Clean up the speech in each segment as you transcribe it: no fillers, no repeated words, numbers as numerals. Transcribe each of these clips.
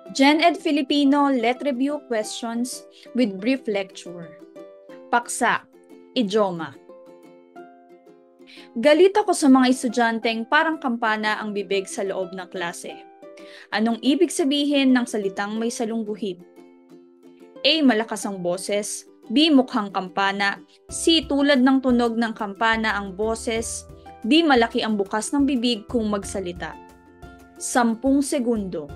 Gen Ed Filipino Let Review Questions with Brief Lecture. Paksa, Idioma. Galit ako sa mga estudyanteng parang kampana ang bibig sa loob ng klase. Anong ibig sabihin ng salitang may salungguhit? A. Malakas ang boses. B. Mukhang kampana. C. Tulad ng tunog ng kampana ang boses. D. Malaki ang bukas ng bibig kung magsalita. 10 segundo.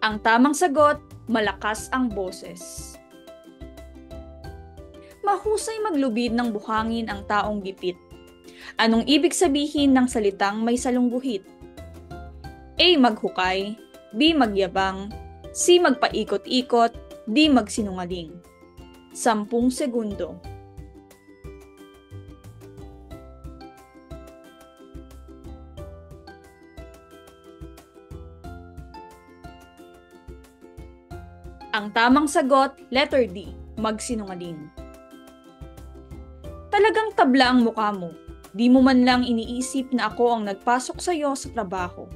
Ang tamang sagot, malakas ang boses. Mahusay maglubid ng buhangin ang taong gipit. Anong ibig sabihin ng salitang may salungguhit? A. Maghukay. B. Magyabang. C. Magpaikot-ikot. D. Magsinungaling. 10 segundo. Ang tamang sagot, letter D, magsinungaling. Talagang tabla ang mukha mo. Di mo man lang iniisip na ako ang nagpasok sa iyo sa trabaho.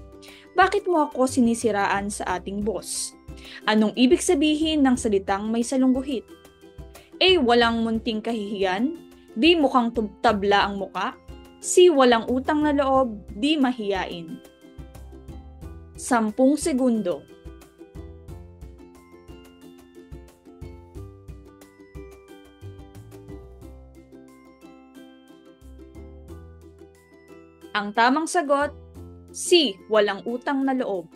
Bakit mo ako sinisiraan sa ating boss? Anong ibig sabihin ng salitang may salungguhit? A. Walang munting kahihiyan. B. Mukhang tabla ang muka. C. Walang utang na loob. D. Mahiyain. 10 segundo. Ang tamang sagot, C. Walang utang na loob.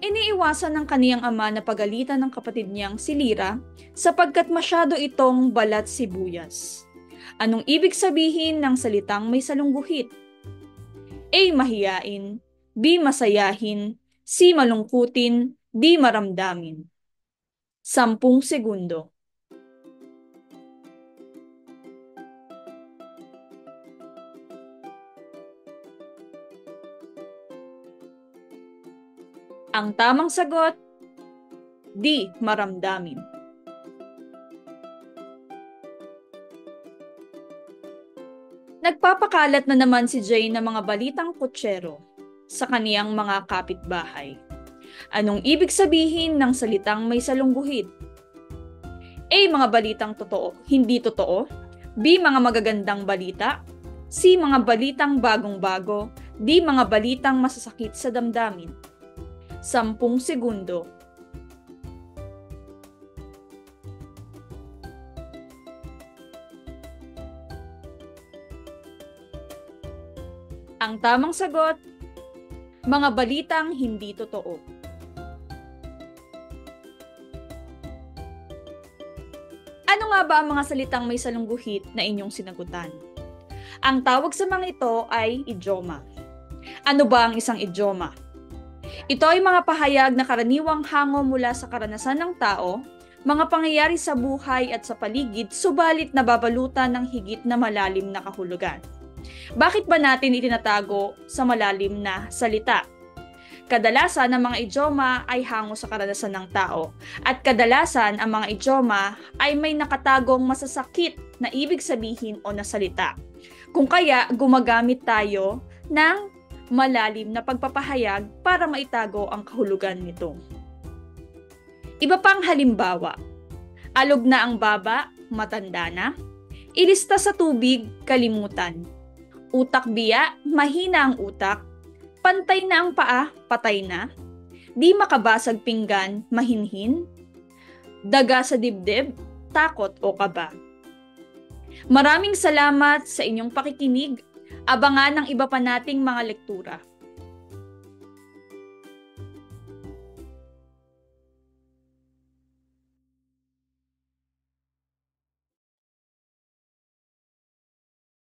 Iniiwasan ng kaniyang ama na pagalitan ng kapatid niyang si Lira sapagkat masyado itong balat sibuyas. Anong ibig sabihin ng salitang may salungguhit? A. Mahiyain. B. Masayahin. C. Malungkutin. D. Maramdamin. 10 segundo. Ang tamang sagot, D. Maramdamin. Nagpapakalat na naman si Jay ng mga balitang kutsero sa kaniyang mga kapitbahay. Anong ibig sabihin ng salitang may salungguhit? A. Mga balitang totoo, hindi totoo. B. Mga magagandang balita. C. Mga balitang bagong-bago. D. Mga balitang masasakit sa damdamin. 10 segundo. Ang tamang sagot, mga balitang hindi totoo. Ano nga ba ang mga salitang may salungguhit na inyong sinagutan? Ang tawag sa mga ito ay idioma. Ano ba ang isang idioma? Ito ay mga pahayag na karaniwang hango mula sa karanasan ng tao, mga pangyayari sa buhay at sa paligid, subalit nababalutan ng higit na malalim na kahulugan. Bakit ba natin itinatago sa malalim na salita? Kadalasan ang mga idioma ay hango sa karanasan ng tao, at kadalasan ang mga idioma ay may nakatagong masasakit na ibig sabihin o na salita. Kung kaya gumagamit tayo ng malalim na pagpapahayag para maitago ang kahulugan nito. Iba pang halimbawa, alog na ang baba, matanda na. Ilista sa tubig, kalimutan. Utak biya, mahina ang utak. Pantay na ang paa, patay na. Di makabasag pinggan, mahinhin. Daga sa dibdib, takot o kaba. Maraming salamat sa inyong pakikinig. Abangan ang iba pa nating mga lektura.